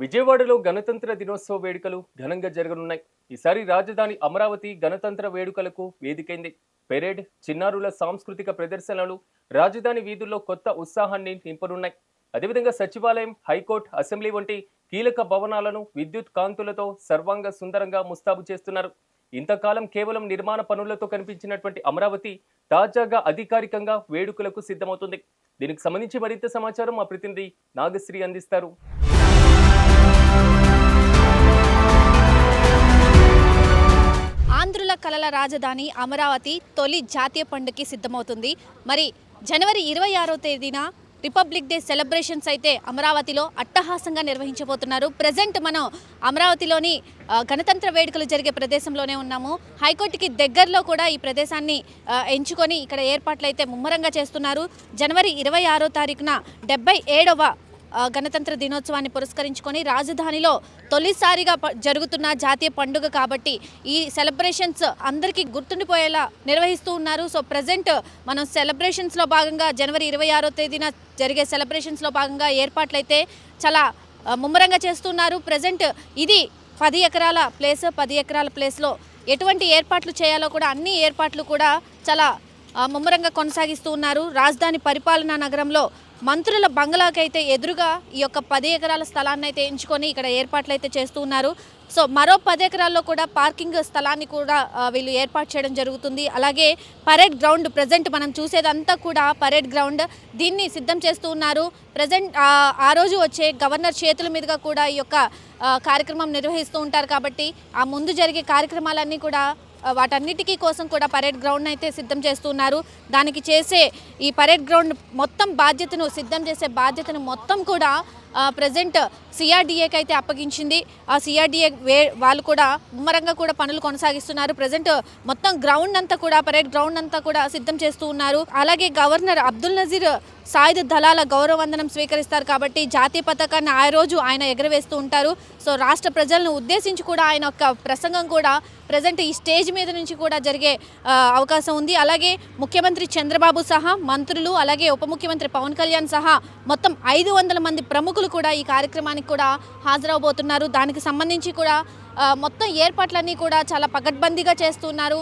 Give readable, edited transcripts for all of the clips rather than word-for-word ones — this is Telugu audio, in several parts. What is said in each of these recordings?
విజయవాడలో గణతంత్ర దినోత్సవ వేడుకలు ఘనంగా జరగనున్నాయి. ఈసారి రాజధాని అమరావతి గణతంత్ర వేడుకలకు వేదికైంది. పెరేడ్, చిన్నారుల సాంస్కృతిక ప్రదర్శనలు రాజధాని వీధుల్లో కొత్త ఉత్సాహాన్ని నింపనున్నాయి. అదేవిధంగా సచివాలయం, హైకోర్టు, అసెంబ్లీ వంటి కీలక భవనాలను విద్యుత్ కాంతులతో సర్వాంగ సుందరంగా ముస్తాబు చేస్తున్నారు. ఇంతకాలం కేవలం నిర్మాణ పనులతో కనిపించినటువంటి అమరావతి తాజాగా అధికారికంగా వేడుకలకు సిద్ధమవుతుంది. దీనికి సంబంధించి మరింత సమాచారం మా ప్రతినిధి నాగశ్రీ అందిస్తారు. ఆంధ్రుల కలల రాజధాని అమరావతి తొలి జాతీయ పండుగకి సిద్ధమవుతుంది. మరి జనవరి 26వ తేదీన రిపబ్లిక్ డే సెలబ్రేషన్స్ అయితే అమరావతిలో అట్టహాసంగా నిర్వహించబోతున్నారు. ప్రజెంట్ మనం అమరావతిలోని గణతంత్ర వేడుకలు జరిగే ప్రదేశంలోనే ఉన్నాము. హైకోర్టుకి దగ్గరలో కూడా ఈ ప్రదేశాన్ని ఎంచుకొని ఇక్కడ ఏర్పాట్లు అయితే ముమ్మరంగా చేస్తున్నారు. జనవరి 26వ తారీఖున 77వ గణతంత్ర దినోత్సవాన్ని పురస్కరించుకొని రాజధానిలో తొలిసారిగా జరుగుతున్న జాతీయ పండుగ కాబట్టి ఈ సెలబ్రేషన్స్ అందరికీ గుర్తుండిపోయేలా నిర్వహిస్తూ ఉన్నారు. సో ప్రజెంట్ మనం సెలబ్రేషన్స్లో భాగంగా జనవరి 26వ తేదీన జరిగే సెలబ్రేషన్స్లో భాగంగా ఏర్పాట్లు అయితే చాలా ముమ్మరంగా చేస్తున్నారు. ప్రజెంట్ ఇది 10 ఎకరాల ప్లేస్. 10 ఎకరాల ప్లేస్లో ఎటువంటి ఏర్పాట్లు చేయాలో కూడా అన్ని ఏర్పాట్లు కూడా చాలా ముమ్మరంగా కొనసాగిస్తూ ఉన్నారు. రాజధాని పరిపాలనా నగరంలో మంత్రుల బంగ్లాకైతే ఎదురుగా ఈ యొక్క 10 ఎకరాల స్థలాన్ని అయితే ఎంచుకొని ఇక్కడ ఏర్పాట్లు అయితే చేస్తూ ఉన్నారు. సో మరో 10 ఎకరాల్లో కూడా పార్కింగ్ స్థలాన్ని కూడా వీళ్ళు ఏర్పాటు చేయడం జరుగుతుంది. అలాగే పరేడ్ గ్రౌండ్, ప్రజెంట్ మనం చూసేదంతా కూడా పరేడ్ గ్రౌండ్, దీన్ని సిద్ధం చేస్తూ ఉన్నారు. ప్రజెంట్ ఆ రోజు వచ్చే గవర్నర్ చేతుల మీదుగా కూడా ఈ యొక్క కార్యక్రమం నిర్వహిస్తూ ఉంటారు కాబట్టి ఆ ముందు జరిగే కార్యక్రమాలన్నీ కూడా వాటన్నిటికీ కోసం కూడా పరేడ్ గ్రౌండ్ అయితే సిద్ధం చేస్తున్నారు. దానికి చేసే ఈ పరేడ్ గ్రౌండ్ మొత్తం బాధ్యతను సిద్ధం చేసే బాధ్యతను మొత్తం కూడా ప్రజెంట్ సిఆర్డీఏకి అయితే అప్పగించింది. ఆ సిఆర్డీఏ వాళ్ళు కూడా ముమ్మరంగా కూడా పనులు కొనసాగిస్తున్నారు. ప్రజెంట్ మొత్తం గ్రౌండ్ అంతా కూడా పరేడ్ గ్రౌండ్ అంతా కూడా సిద్ధం చేస్తూ ఉన్నారు. అలాగే గవర్నర్ అబ్దుల్ నజీర్ సాయుధ దళాల గౌరవ వందనం స్వీకరిస్తారు కాబట్టి జాతీయ పతాకాన్ని ఆ రోజు ఆయన ఎగరవేస్తూ ఉంటారు. సో రాష్ట్ర ప్రజలను ఉద్దేశించి కూడా ఆయన యొక్క ప్రసంగం కూడా ప్రజెంట్ ఈ స్టేజ్ మీద నుంచి కూడా జరిగే అవకాశం ఉంది. అలాగే ముఖ్యమంత్రి చంద్రబాబు సహా మంత్రులు, అలాగే ఉప ముఖ్యమంత్రి పవన్ కళ్యాణ్ సహా మొత్తం 500 మంది ప్రముఖులు కూడా ఈ కార్యక్రమానికి కూడా హాజరవబోతున్నారు. దానికి సంబంధించి కూడా మొత్తం ఏర్పాట్లన్నీ కూడా చాలా పకడ్బందీగా చేస్తున్నారు.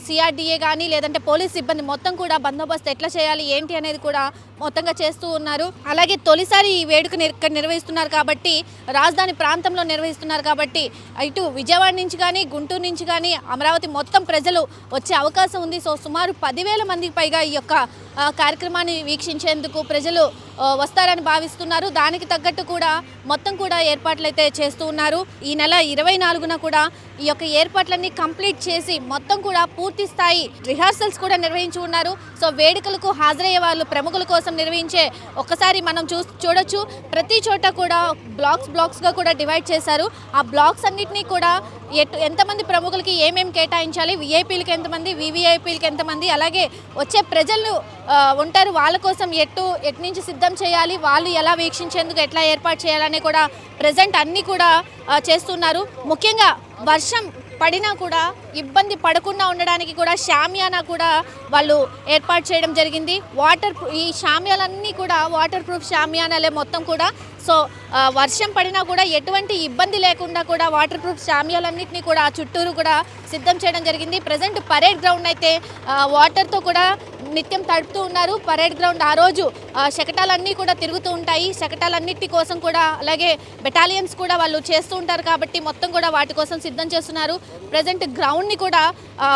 సిఆర్డీఏ కానీ లేదంటే పోలీస్ సిబ్బంది మొత్తం కూడా బందోబస్తు ఎట్లా చేయాలి ఏంటి అనేది కూడా మొత్తంగా చేస్తూ ఉన్నారు. అలాగే తొలిసారి ఈ వేడుకను ఇక్కడ నిర్వహిస్తున్నారు కాబట్టి, రాజధాని ప్రాంతంలో నిర్వహిస్తున్నారు కాబట్టి ఇటు విజయవాడ నుంచి కానీ గుంటూరు నుంచి కానీ అమరావతి మొత్తం ప్రజలు వచ్చే అవకాశం ఉంది. సో సుమారు 10,000 మందికి పైగా ఈ యొక్క కార్యక్రమాన్ని వీక్షించేందుకు ప్రజలు వస్తారని భావిస్తున్నారు. దానికి తగ్గట్టు కూడా మొత్తం కూడా ఏర్పాట్లు అయితే చేస్తూ ఉన్నారు. ఈ నెల 24న కూడా ఈ యొక్క ఏర్పాట్లన్నీ కంప్లీట్ చేసి మొత్తం కూడా పూర్తి స్థాయి రిహార్సల్స్ కూడా నిర్వహించి ఉన్నారు. సో వేడుకలకు హాజరయ్యే వాళ్ళు ప్రముఖుల కోసం నిర్వహించే ఒక్కసారి మనం చూడొచ్చు. ప్రతి చోట కూడా బ్లాక్స్గా కూడా డివైడ్ చేశారు. ఆ బ్లాక్స్ అన్నిటినీ కూడా ఎంతమంది ప్రముఖులకి ఏమేమి కేటాయించాలి, విఐపీలకి ఎంతమంది, వివిఐపీలకి ఎంతమంది, అలాగే వచ్చే ప్రజలు ఉంటారు వాళ్ళ కోసం ఎటు నుంచి సిద్ధం చేయాలి, వాళ్ళు ఎలా వీక్షించేందుకు ఎట్లా ఏర్పాటు చేయాలని కూడా ప్రజెంట్ అన్నీ కూడా చేస్తున్నారు. ముఖ్యంగా వర్షం పడినా కూడా ఇబ్బంది పడకుండా ఉండడానికి కూడా షామియానా కూడా వాళ్ళు ఏర్పాటు చేయడం జరిగింది. ఈ షామియాలన్నీ కూడా వాటర్ ప్రూఫ్ షామియానాలే మొత్తం కూడా. సో వర్షం పడినా కూడా ఎటువంటి ఇబ్బంది లేకుండా కూడా వాటర్ ప్రూఫ్ షామియాలన్నింటినీ కూడా చుట్టూరు కూడా సిద్ధం చేయడం జరిగింది. ప్రజెంట్ పరేడ్ గ్రౌండ్ అయితే వాటర్తో కూడా నిత్యం తడుపుతూ ఉన్నారు. పరేడ్ గ్రౌండ్ ఆ రోజు శకటాలన్నీ కూడా తిరుగుతూ ఉంటాయి. శకటాలన్నిటి కోసం కూడా అలాగే బెటాలియన్స్ కూడా వాళ్ళు చేస్తూ ఉంటారు కాబట్టి మొత్తం కూడా వాటి కోసం సిద్ధం చేస్తున్నారు. ప్రజెంట్ గ్రౌండ్ని కూడా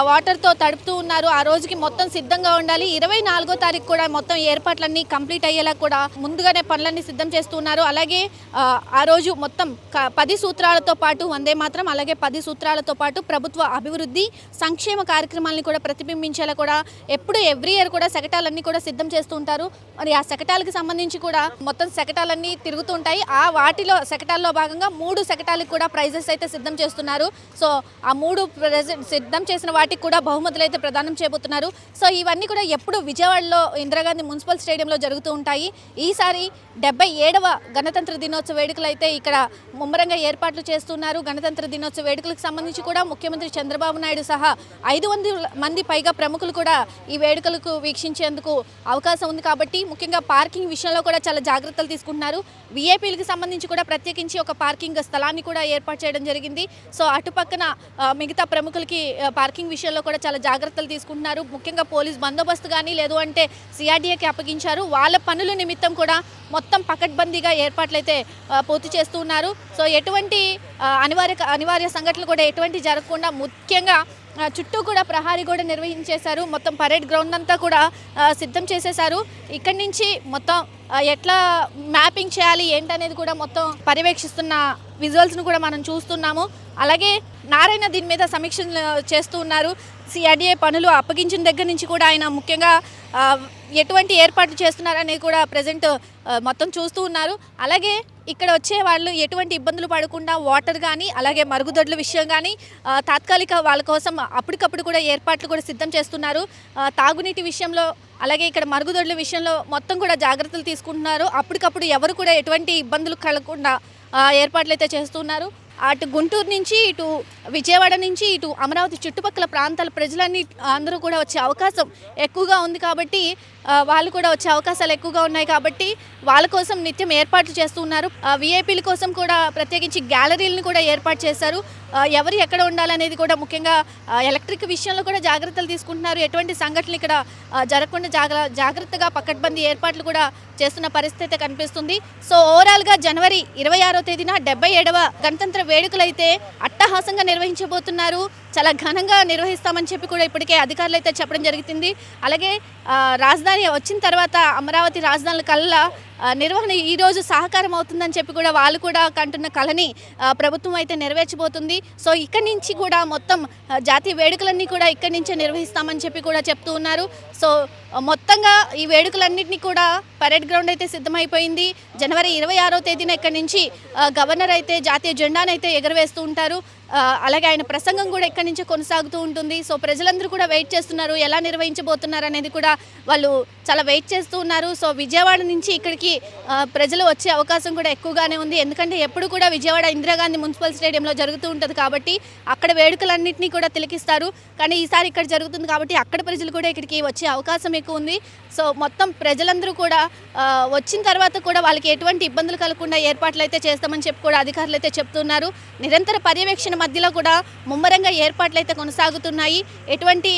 వాటర్తో తడుపుతూ ఉన్నారు. ఆ రోజుకి మొత్తం సిద్ధంగా ఉండాలి. 24వ తారీఖు కూడా మొత్తం ఏర్పాట్లన్నీ కంప్లీట్ అయ్యేలా కూడా ముందుగానే పనులన్నీ సిద్ధం చేస్తూ ఉన్నారు. అలాగే ఆ రోజు మొత్తం 10 సూత్రాలతో పాటు వందే మాత్రం, అలాగే 10 సూత్రాలతో పాటు ప్రభుత్వ అభివృద్ధి సంక్షేమ కార్యక్రమాలని కూడా ప్రతిబింబించేలా కూడా ఎప్పుడు ఎవ్రీ ఇయర్ కూడా శకటాలన్నీ కూడా సిద్ధం చేస్తూ ఉంటారు. మరి ఆ శకటాలకు సంబంధించి కూడా మొత్తం శకటాలన్నీ తిరుగుతూ ఉంటాయి. వాటిలో శకటాల్లో భాగంగా 3 శకటాలకు కూడా ప్రైజెస్ అయితే సిద్ధం చేస్తున్నారు. సో ఆ 3 సిద్ధం చేసిన వాటికి కూడా బహుమతులు అయితే ప్రదానం చేయబోతున్నారు. సో ఇవన్నీ కూడా ఎప్పుడు విజయవాడలో ఇందిరాగాంధీ మున్సిపల్ స్టేడియంలో జరుగుతూ ఉంటాయి. ఈసారి 77వ గణతంత్ర దినోత్సవ వేడుకలు అయితే ఇక్కడ ముమ్మరంగా ఏర్పాట్లు చేస్తున్నారు. గణతంత్ర దినోత్సవ వేడుకలకు సంబంధించి కూడా ముఖ్యమంత్రి చంద్రబాబు నాయుడు సహా 500 మంది పైగా ప్రముఖులు కూడా ఈ వేడుకలకు వీక్షించేందుకు అవకాశం ఉంది. కాబట్టి ముఖ్యంగా పార్కింగ్ విషయంలో కూడా చాలా జాగ్రత్తలు తీసుకుంటున్నారు. వీఐపీలకు సంబంధించి కూడా ప్రత్యేకించి ఒక పార్కింగ్ స్థలాన్ని కూడా ఏర్పాటు చేయడం జరిగింది. సో అటుపక్కన మిగతా ప్రముఖులకి పార్కింగ్ విషయంలో కూడా చాలా జాగ్రత్తలు తీసుకుంటున్నారు. ముఖ్యంగా పోలీస్ బందోబస్తు కానీ లేదు అంటే సిఆర్డీఏకి అప్పగించారు. వాళ్ళ పనుల నిమిత్తం కూడా మొత్తం పకడ్బందీగా ఏర్పాట్లు అయితే పూర్తి చేస్తూ ఉన్నారు. సో ఎటువంటి అనివార్య సంఘటనలు కూడా ఎటువంటి జరగకుండా ముఖ్యంగా చుట్టూ కూడా ప్రహారీ కూడా నిర్వహించేశారు. మొత్తం పరేడ్ గ్రౌండ్ అంతా కూడా సిద్ధం చేసేశారు. ఇక్కడి నుంచి మొత్తం ఎట్లా మ్యాపింగ్ చేయాలి ఏంటనేది కూడా మొత్తం పర్యవేక్షిస్తున్న విజువల్స్ను కూడా మనం చూస్తున్నాము. అలాగే నారాయణ దీని మీద సమీక్షలు చేస్తూ ఉన్నారు. సిఆర్డీఏ పనులు అప్పగించిన దగ్గర నుంచి కూడా ఆయన ముఖ్యంగా ఎటువంటి ఏర్పాట్లు చేస్తున్నారనేది కూడా ప్రజెంట్ మొత్తం చూస్తూ ఉన్నారు. అలాగే ఇక్కడ వచ్చే వాళ్ళు ఎటువంటి ఇబ్బందులు పడకుండా వాటర్ కానీ అలాగే మరుగుదొడ్ల విషయం కానీ తాత్కాలిక వాళ్ళ కోసం అప్పటికప్పుడు కూడా ఏర్పాట్లు కూడా సిద్ధం చేస్తున్నారు. తాగునీటి విషయంలో అలాగే ఇక్కడ మరుగుదొడ్ల విషయంలో మొత్తం కూడా జాగ్రత్తలు తీసుకుంటున్నారు. అప్పటికప్పుడు ఎవరు కూడా ఎటువంటి ఇబ్బందులు కలగకుండా ఏర్పాట్లు అయితే చేస్తున్నారు. అటు గుంటూరు నుంచి ఇటు విజయవాడ నుంచి ఇటు అమరావతి చుట్టుపక్కల ప్రాంతాల ప్రజలన్నీ అందరూ కూడా వచ్చే అవకాశం ఎక్కువగా ఉంది. కాబట్టి వాళ్ళు కూడా వచ్చే అవకాశాలు ఎక్కువగా ఉన్నాయి. కాబట్టి వాళ్ళ కోసం నిత్యం ఏర్పాట్లు చేస్తూ ఉన్నారు. విఐపీల కోసం కూడా ప్రత్యేకించి గ్యాలరీలను కూడా ఏర్పాటు చేశారు. ఎవరు ఎక్కడ ఉండాలనేది కూడా ముఖ్యంగా ఎలక్ట్రిక్ విషయంలో కూడా జాగ్రత్తలు తీసుకుంటున్నారు. ఎటువంటి సంఘటనలు ఇక్కడ జరగకుండా జాగ్రత్తగా పకడ్బందీ ఏర్పాట్లు కూడా చేస్తున్న పరిస్థితి కనిపిస్తుంది. సో ఓవరాల్గా జనవరి 26వ తేదీన 77వ గణతంత్ర వేడుకలు అయితే అట్టహాసంగా నిర్వహించబోతున్నారు. చాలా ఘనంగా నిర్వహిస్తామని చెప్పి కూడా ఇప్పటికే అధికారులు అయితే చెప్పడం జరుగుతుంది. అలాగే రాజధాని వచ్చిన తర్వాత అమరావతి రాజధానుల కల్లా నిర్వహణ ఈరోజు సహకారం అవుతుందని చెప్పి కూడా వాళ్ళు కూడా కంటున్న కళని ప్రభుత్వం అయితే నెరవేర్చబోతుంది. సో ఇక్కడి నుంచి కూడా మొత్తం జాతీయ వేడుకలన్నీ కూడా ఇక్కడి నుంచే నిర్వహిస్తామని చెప్పి కూడా చెప్తూ ఉన్నారు. సో మొత్తంగా ఈ వేడుకలన్నింటినీ కూడా పరేడ్ గ్రౌండ్ అయితే సిద్ధమైపోయింది. జనవరి 26వ తేదీన ఇక్కడి నుంచి గవర్నర్ అయితే జాతీయ జెండానైతే ఎగరవేస్తూ ఉంటారు. అలాగే ఆయన ప్రసంగం కూడా ఇక్కడి నుంచే కొనసాగుతూ ఉంటుంది. సో ప్రజలందరూ కూడా వెయిట్ చేస్తున్నారు ఎలా నిర్వహించబోతున్నారు అనేది కూడా వాళ్ళు చాలా వెయిట్ చేస్తూ ఉన్నారు. సో విజయవాడ నుంచి ఇక్కడికి ప్రజలు వచ్చే అవకాశం కూడా ఎక్కువగానే ఉంది. ఎందుకంటే ఎప్పుడు కూడా విజయవాడ ఇందిరాగాంధీ మున్సిపల్ స్టేడియంలో జరుగుతూ ఉంటుంది కాబట్టి అక్కడ వేడుకలన్నింటినీ కూడా తిలకిస్తారు. కానీ ఈసారి ఇక్కడ జరుగుతుంది కాబట్టి అక్కడ ప్రజలు కూడా ఇక్కడికి వచ్చే అవకాశం ఎక్కువ ఉంది. సో మొత్తం ప్రజలందరూ కూడా వచ్చిన తర్వాత కూడా వాళ్ళకి ఎటువంటి ఇబ్బందులు కలగకుండా ఏర్పాట్లు అయితే చేస్తామని చెప్పి కూడా అధికారులు అయితే చెప్తున్నారు. నిరంతర పర్యవేక్షణ మధ్యలో కూడా ముమ్మరంగా ఏర్పాట్లు అయితే కొనసాగుతున్నాయి. ఎటువంటి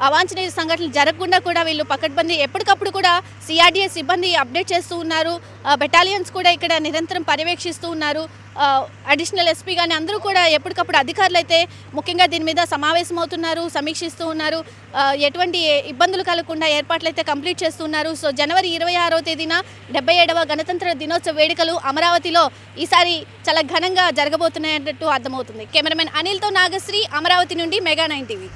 అవాంఛనీయ సంఘటనలు జరగకుండా కూడా వీళ్ళు పకడ్బందీ ఎప్పటికప్పుడు కూడా సిఆర్డీఏ సిబ్బంది అప్డేట్ చేస్తూ ఉన్నారు. బెటాలియన్స్ కూడా ఇక్కడ నిరంతరం పర్యవేక్షిస్తూ ఉన్నారు. అడిషనల్ ఎస్పీ కానీ అందరూ కూడా ఎప్పటికప్పుడు అధికారులు అయితే ముఖ్యంగా దీని మీద సమావేశం అవుతున్నారు, సమీక్షిస్తూ ఉన్నారు. ఎటువంటి ఇబ్బందులు కలగకుండా ఏర్పాట్లు అయితే కంప్లీట్ చేస్తున్నారు. సో జనవరి 26వ తేదీన 77వ గణతంత్ర దినోత్సవ వేడుకలు అమరావతిలో ఈసారి చాలా ఘనంగా జరగబోతున్నాయన్నట్టు అర్థమవుతుంది. కెమెరామెన్ అనిల్తో నాగశ్రీ, అమరావతి నుండి మెగా 9 టీవీ.